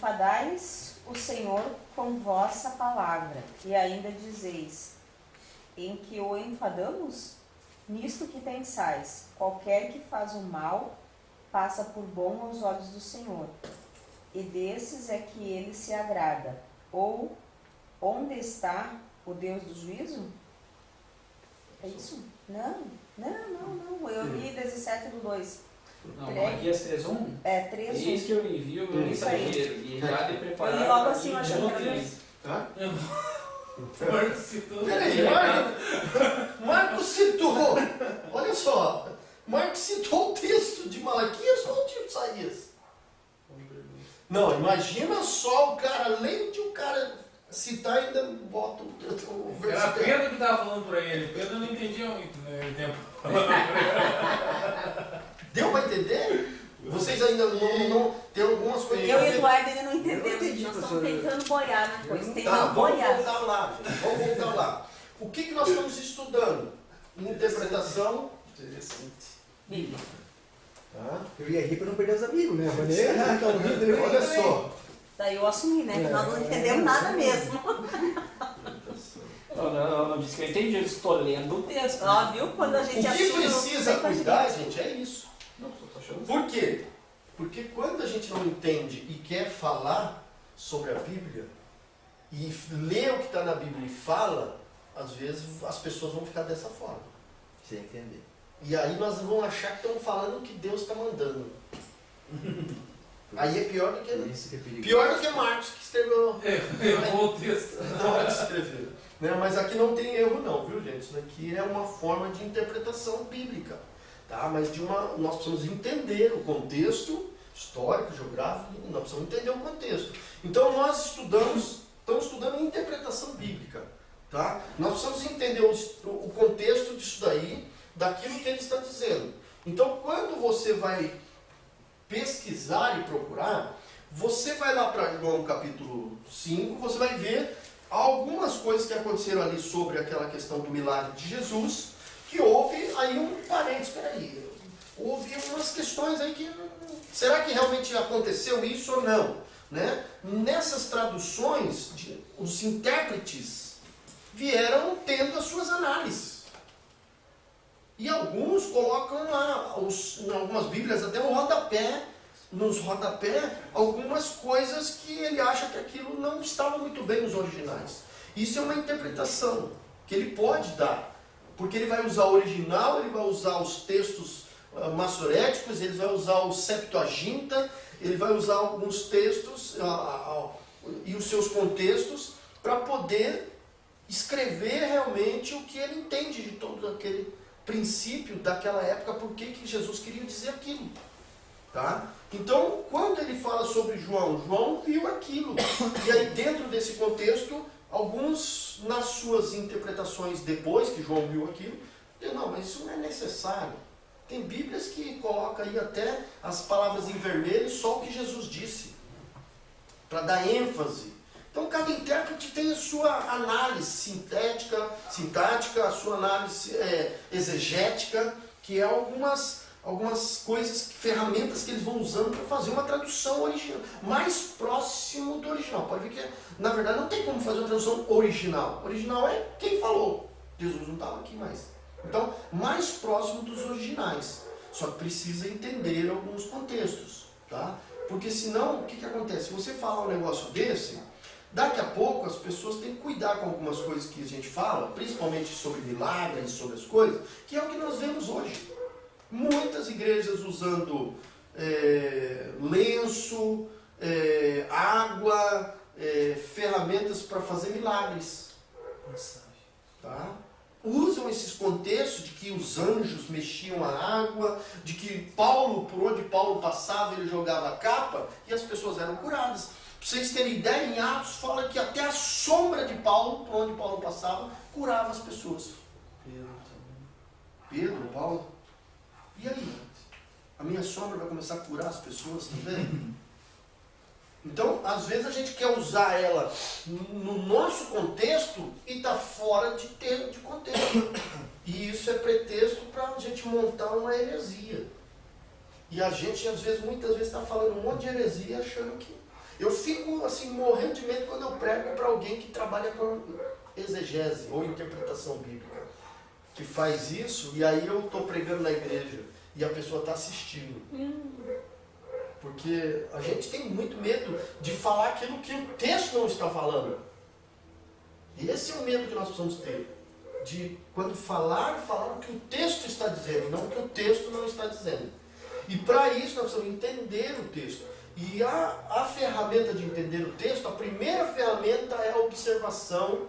enfadais o Senhor com vossa palavra, e ainda dizeis, em que o enfadamos? Nisto que pensais, qualquer que faz o mal, passa por bom aos olhos do Senhor, e desses é que ele se agrada. Ou, onde está o Deus do juízo? É isso? Não, eu li 17:2. Não, Malaquias 3:1? É, 3:1. Eis que eu envio o meu mensageiro, e já de preparar. Eu li logo assim, eu achei que era dois. Tá? Marcos citou. Peraí, Marcos citou. Olha só. Marcos citou o texto de Malaquias ou de Isaías? Não, imagina só o cara, além de o cara citar, ainda bota o Era versículo. Pedro que estava falando para ele. Pedro não entendia muito, né? O tempo. Deu pra entender? Vocês ainda não tem algumas coisas. Eu e o Eduardo ainda não Eu entendemos, entendi, nós estamos professor. tentando boiar na coisa, Tá, tentando vamos boiar. voltar lá, gente. Vamos voltar lá. O que nós estamos estudando? Interpretação Bíblia. tá? Eu ia rir pra não perder os amigos, né? Mas nem tá ouvindo, ele Olha também. só. Daí eu assumi, né? Que nós não entendemos nada mesmo. Não disse que eu entendi, eu estou lendo o texto. Ó, viu? Quando a O gente que assume, precisa não tem cuidar, coisa gente, é isso. Não, só tô achando. Por quê? Porque quando a gente não entende e quer falar sobre a Bíblia, e lê o que está na Bíblia e fala, às vezes as pessoas vão ficar dessa forma. Sem entender. E aí nós vamos achar que estão falando o que Deus está mandando. Aí é pior do Por que... isso que é perigoso. Pior do que Marcos, que escreveu Errou o texto. na hora de escrever. Né? Mas aqui não tem erro não, viu gente? Isso aqui é uma forma de interpretação bíblica. Tá? Mas nós precisamos entender o contexto histórico, geográfico, nós precisamos entender o contexto. Então nós estamos estudando interpretação bíblica. Tá? Nós precisamos entender o contexto disso daí, daquilo que ele está dizendo. Então quando você vai pesquisar e procurar, você vai lá para João capítulo 5, você vai ver algumas coisas que aconteceram ali sobre aquela questão do milagre de Jesus, que houve aí um parênteses, peraí, houve umas questões aí que, será que realmente aconteceu isso ou não? Né? Nessas traduções, os intérpretes vieram tendo as suas análises. E alguns colocam lá, em algumas bíblias, até nos rodapé, algumas coisas que ele acha que aquilo não estava muito bem nos originais. Isso é uma interpretação que ele pode dar, porque ele vai usar o original, ele vai usar os textos massoréticos, ele vai usar o Septuaginta, ele vai usar alguns textos e os seus contextos para poder escrever realmente o que ele entende de todo aquele princípio daquela época, por que Jesus queria dizer aquilo. Tá? Então, quando ele fala sobre João viu aquilo. E aí, dentro desse contexto, alguns, nas suas interpretações depois que João viu aquilo, não, mas isso não é necessário. Tem Bíblias que colocam aí até as palavras em vermelho, só o que Jesus disse, para dar ênfase. Então, cada intérprete tem a sua análise sintática, a sua análise exegética, que é algumas coisas, ferramentas que eles vão usando para fazer uma tradução original, mais próximo do original. Pode ver que, na verdade, não tem como fazer uma tradução original. Original é quem falou. Jesus não estava aqui mais. Então, mais próximo dos originais. Só que precisa entender alguns contextos. Tá? Porque senão, o que acontece? Se você falar um negócio desse, daqui a pouco as pessoas têm que cuidar com algumas coisas que a gente fala, principalmente sobre milagres, sobre as coisas, que é o que nós vemos hoje. Muitas igrejas usando lenço, água, ferramentas para fazer milagres. Tá? Usam esses contextos de que os anjos mexiam a água, de que Paulo, por onde Paulo passava, ele jogava a capa e as pessoas eram curadas. Para vocês terem ideia, em Atos fala que até a sombra de Paulo, por onde Paulo passava, curava as pessoas. Pedro, Paulo. E aí? A minha sombra vai começar a curar as pessoas também? Então, às vezes a gente quer usar ela no nosso contexto e está fora de contexto. E isso é pretexto para a gente montar uma heresia. E a gente, às vezes, muitas vezes está falando um monte de heresia achando que... Eu fico assim morrendo de medo quando eu prego para alguém que trabalha com exegese ou interpretação bíblica, que faz isso e aí eu estou pregando na igreja e a pessoa está assistindo. Porque a gente tem muito medo de falar aquilo que o texto não está falando. E esse é o medo que nós precisamos ter. De quando falar o que o texto está dizendo, não o que o texto não está dizendo. E para isso nós precisamos entender o texto. E a ferramenta de entender o texto, a primeira ferramenta é a observação,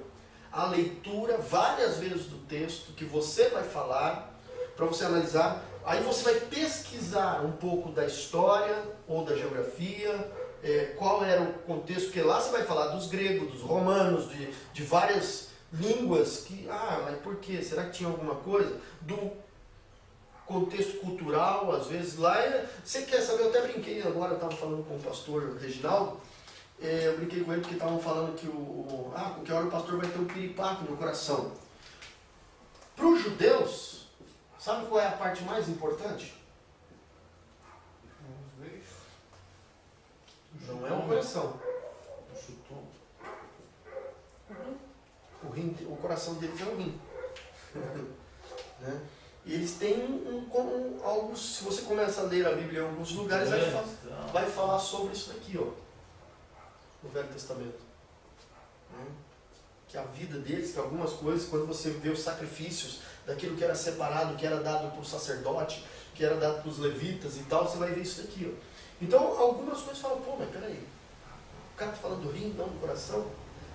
a leitura várias vezes do texto que você vai falar, para você analisar. Aí você vai pesquisar um pouco da história ou da geografia, qual era o contexto, porque lá você vai falar dos gregos, dos romanos, de várias línguas que, mas por quê? Será que tinha alguma coisa? Do contexto cultural, às vezes lá, você quer saber, eu até brinquei agora, eu estava falando com o pastor Reginaldo, eu brinquei com ele porque estavam falando que qualquer hora o pastor vai ter um piripaque no coração. Para os judeus, sabe qual é a parte mais importante? Não é o coração. O rim, o coração deles é o rim. Né? E eles têm algo, se você começa a ler a Bíblia em alguns lugares, vai falar sobre isso daqui, ó, no Velho Testamento. Né? Que a vida deles, que algumas coisas, quando você vê os sacrifícios daquilo que era separado, que era dado para o sacerdote, que era dado para os levitas e tal, você vai ver isso daqui, ó. Então, algumas coisas falam, mas peraí, o cara está falando do rim, não do coração.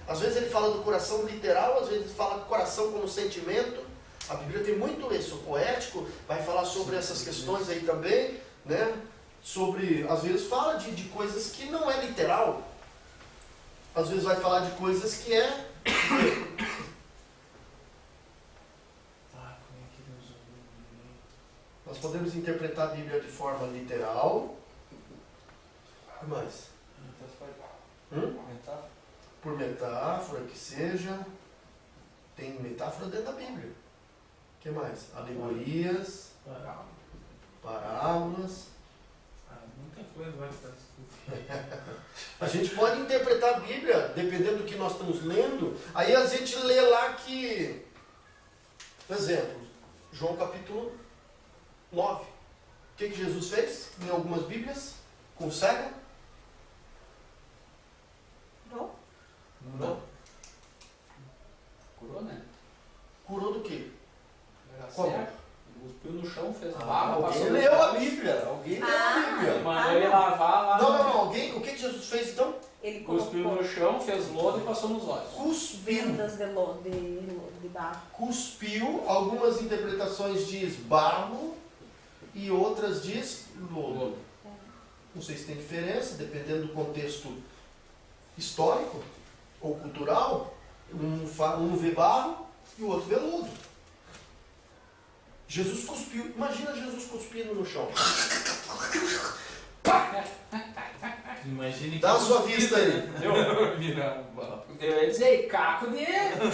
Às vezes ele fala do coração literal, às vezes ele fala do coração como sentimento. A Bíblia tem muito isso, o poético vai falar sobre essas questões aí também, né? Sobre, às vezes fala de coisas que não é literal. Às vezes vai falar de coisas que é... Nós podemos interpretar a Bíblia de forma literal. O que mais? Metáfora. Por metáfora que seja. Tem metáfora dentro da Bíblia. O que mais? Alegorias, parábolas. Muita coisa vai ficar. A gente pode interpretar a Bíblia, dependendo do que nós estamos lendo. Aí a gente lê lá que, por exemplo, João capítulo 9. O que Jesus fez em algumas Bíblias? Com o cego? Curou? Curou, né? Curou do quê? Era Como? certo. Cuspiu no chão, fez barro, Alguém passou leu no a chão. Bíblia. Alguém leu a Bíblia. Mandou ele lavar lá. Não. Alguém? O que Jesus fez então? Ele Cuspiu colocou no chão, fez lodo e passou nos olhos. Cuspiu. vendas de barro. Cuspiu. Algumas interpretações diz barro e outras diz lodo. Não sei se tem diferença, dependendo do contexto histórico ou cultural. Um vê barro e o outro vê lodo. Jesus cuspiu. Imagina Jesus cuspindo no chão. Imagine Dá a sua vista aí. Eu ia dizer, caco de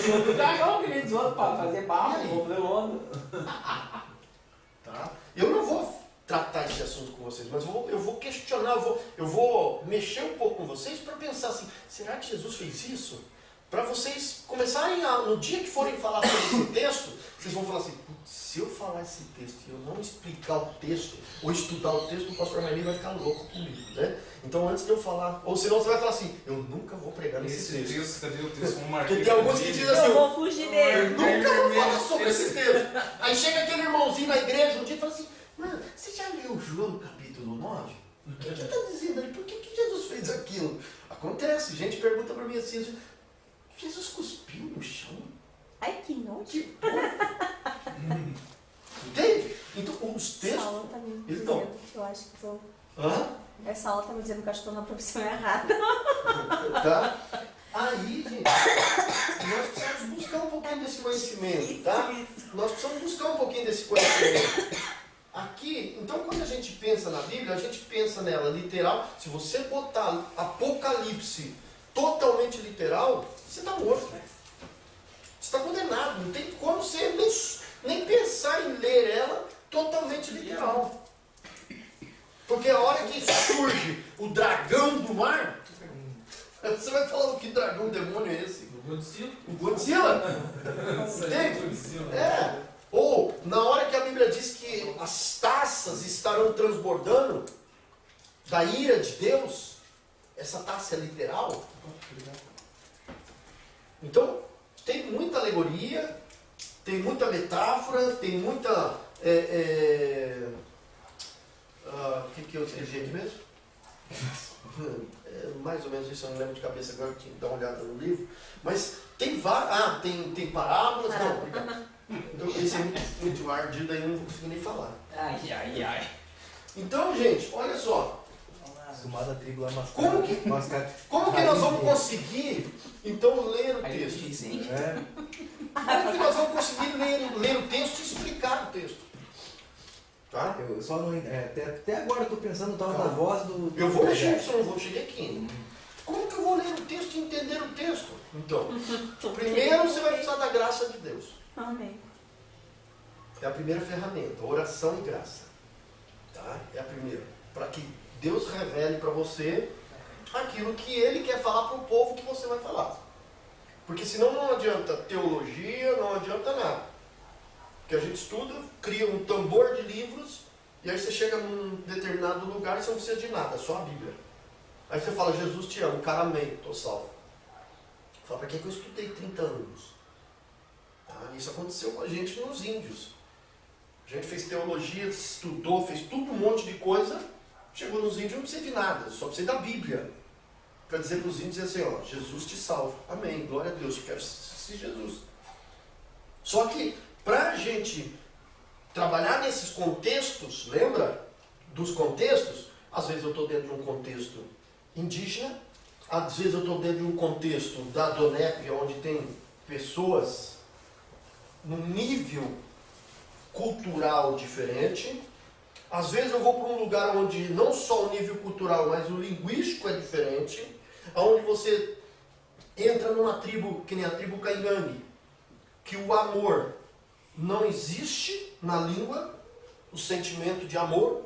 show do dragão, que nem dos outros, para fazer barro, E aí? vou fazer lodo. Tá? Eu não vou tratar esse assunto com vocês, mas eu vou questionar, eu vou mexer um pouco com vocês para pensar assim, será que Jesus fez isso? Para vocês começarem no dia que forem falar sobre esse texto, vocês vão falar assim, se eu falar esse texto e eu não explicar o texto, ou estudar o texto, o pastor Rainê vai ficar louco comigo, né? Então antes de eu falar, ou senão você vai falar assim, eu nunca vou pregar nesse texto. Cadê o texto? Porque tem alguns que dizem assim, Eu vou fugir dele. nunca vou falar sobre esse texto. Aí chega aquele irmãozinho na igreja um dia e fala assim, mano, você já leu João capítulo 9? O que está dizendo ali? Por que Jesus fez aquilo? Acontece, gente pergunta para mim assim, Jesus cuspiu no chão? Ai, que nojo. Que porra! Entende? Então os Essa textos... aula tá me Eles dizendo não. que eu acho que tô... Hã? Essa aula tá me dizendo que eu acho que estou na profissão errada. Tá? Aí, gente, nós precisamos buscar um pouquinho desse conhecimento, tá? Nós precisamos buscar um pouquinho desse conhecimento. Aqui, então quando a gente pensa na Bíblia, a gente pensa nela literal. Se você botar Apocalipse totalmente literal, você está morto. Você está condenado. Não tem como você nem pensar em ler ela totalmente literal. Porque a hora que surge o dragão do mar, Você vai falar o que dragão, demônio é esse? Do Godzilla. O Godzilla? Entende? Godzilla. É. Ou, na hora que a Bíblia diz que as taças estarão transbordando da ira de Deus, essa taça é literal. Então, tem muita alegoria, tem muita metáfora, tem muita... O que eu escrevi aqui mesmo? Mais ou menos isso, eu não lembro de cabeça agora, eu tinha que dar uma olhada no livro. Mas tem várias... tem parábolas. Não, obrigado. Então, esse é muito ardido, aí eu não consigo nem falar. Ai. Então, gente, olha só. Acostumado a tribo lá Como que nós vamos conseguir, então, ler o Aí texto? dizem. Como que nós vamos conseguir ler o texto e explicar o texto? Tá? Eu só não. Até agora eu estou pensando no tal da voz do. Eu vou mexer nisso, eu não vou chegar aqui. Como que eu vou ler o texto e entender o texto? Então, primeiro você vai precisar da graça de Deus. Amém. É a primeira ferramenta, oração e graça. Tá? É a primeira. Para que Deus revele para você aquilo que Ele quer falar para o povo que você vai falar. Porque senão não adianta teologia, não adianta nada. Porque a gente estuda, cria um tambor de livros, e aí você chega num determinado lugar e você não precisa de nada, é só a Bíblia. Aí você fala, Jesus te ama, cara, amém, estou salvo. Fala, para que eu estudei 30 anos? Isso aconteceu com a gente nos índios. A gente fez teologia, estudou, fez tudo um monte de coisa, chegou nos índios, não precisa de nada, só precisa da Bíblia. Para dizer para os índios assim, ó, Jesus te salva. Amém, glória a Deus, eu quero ser Jesus. Só que, para a gente trabalhar nesses contextos, lembra dos contextos? Às vezes eu estou dentro de um contexto indígena, às vezes eu estou dentro de um contexto da DONEP, onde tem pessoas num nível cultural diferente. Às vezes eu vou para um lugar onde não só o nível cultural, mas o linguístico é diferente, onde você entra numa tribo, que nem a tribo Kaingang, que o amor não existe na língua, o sentimento de amor.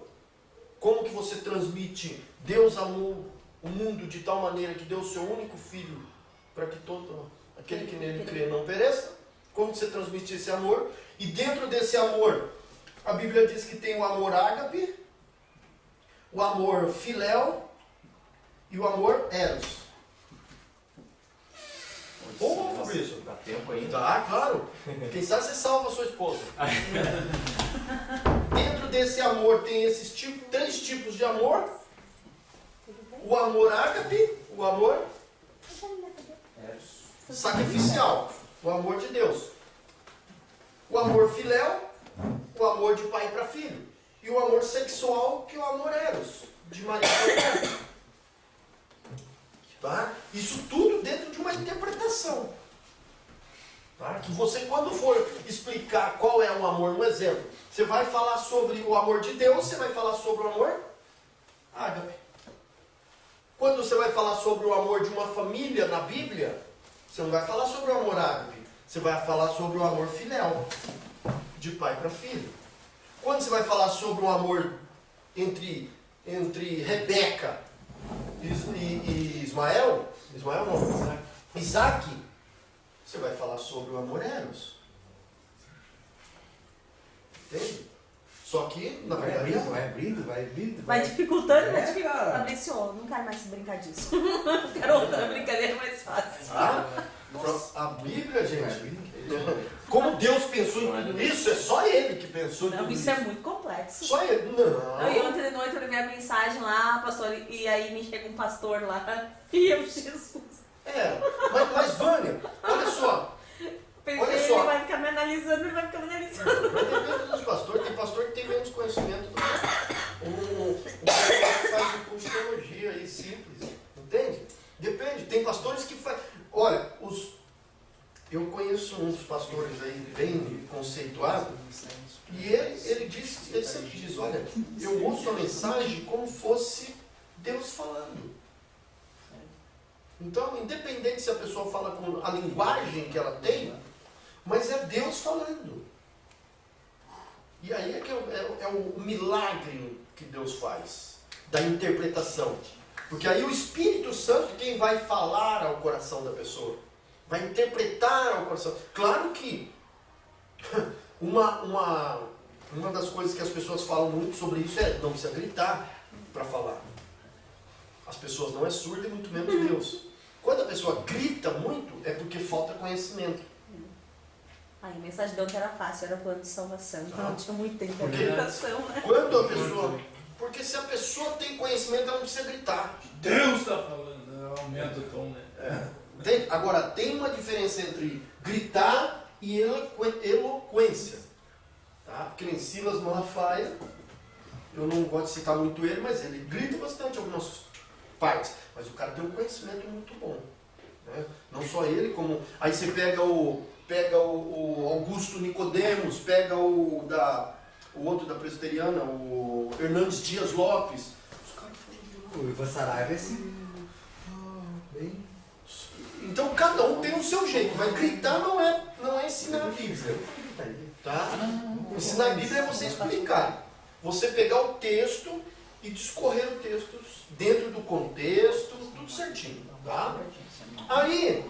Como que você transmite? Deus amou o mundo de tal maneira que deu o seu único filho para que todo aquele que nele crê não pereça. Como que você transmite esse amor? E dentro desse amor, a Bíblia diz que tem o amor ágape, o amor filéu e o amor eros. Bom, Fabrício? Dá tempo ainda? Tá, claro. Quem sabe você salva a sua esposa. Dentro desse amor tem esses três tipos de amor. O amor ágape, o amor sacrificial, o amor de Deus. O amor filéu, o amor de pai para filho. E o amor sexual, que é o amor eros, de marido para mulher. Tá? Isso tudo dentro de uma interpretação. Tá? Que você, quando for explicar qual é o amor, um exemplo, você vai falar sobre o amor de Deus, você vai falar sobre o amor ágape. Quando você vai falar sobre o amor de uma família na Bíblia, você não vai falar sobre o amor ágape, você vai falar sobre o amor filéu, de pai para filho. Quando você vai falar sobre o amor entre Rebeca e Ismael não, Isaac, você vai falar sobre o amor eros. Entende? Só que, na verdade... Vai abrindo. Vai dificultando, É, vai dificultando. cara. Fabrício, não quero mais brincar disso. Quero outra brincadeira mais fácil. A Bíblia, gente, como Deus pensou em tudo isso, é só Ele que pensou em Não, tudo isso isso. é muito complexo. Só Ele. E Não. ontem de noite eu levei a mensagem lá, pastor, e aí me chega um pastor lá, e eu, Jesus. Mas Vânia, olha só. Pensei, Olha ele só. vai ficar me analisando, ele vai ficar me analisando. Depende dos pastores, tem pastor que tem menos conhecimento do que um pastor que faz um curso de teologia aí simples, entende? Depende, tem pastores que fazem. Olha, eu conheço um dos pastores aí bem conceituado, e ele sempre diz, olha, eu ouço a mensagem como fosse Deus falando. Então, independente se a pessoa fala com a linguagem que ela tem, mas é Deus falando. E aí é que é o milagre que Deus faz, da interpretação. Porque aí o Espírito Santo quem vai falar ao coração da pessoa, vai interpretar ao coração. Claro que uma das coisas que as pessoas falam muito sobre isso é não precisa gritar para falar. As pessoas não é surda e muito menos Deus. Quando a pessoa grita muito é porque falta conhecimento. Aí a mensagem de ontem era fácil, era plano de salvação, então não tinha muita Porque interpretação, né? quando a pessoa... Porque se a pessoa tem conhecimento, ela não precisa gritar. Deus está falando, aumenta o tom, né? Agora, tem uma diferença entre gritar e eloquência. Tá? Porque nem Silas Malafaia, eu não gosto de citar muito ele, mas ele grita bastante algumas partes. Mas o cara tem um conhecimento muito bom. Né? Não só ele, como... Aí você pega o Augusto Nicodemos, pega o outro da presbiteriana, o Hernandes Dias Lopes. Os caras falam O Ivan Saraiva é assim. Bem. Então cada um tem o seu jeito, mas gritar não é ensinar a Bíblia. Tá? Ensinar a Bíblia é você explicar. Você pegar o texto e discorrer o texto dentro do contexto, tudo certinho. Tá? Aí,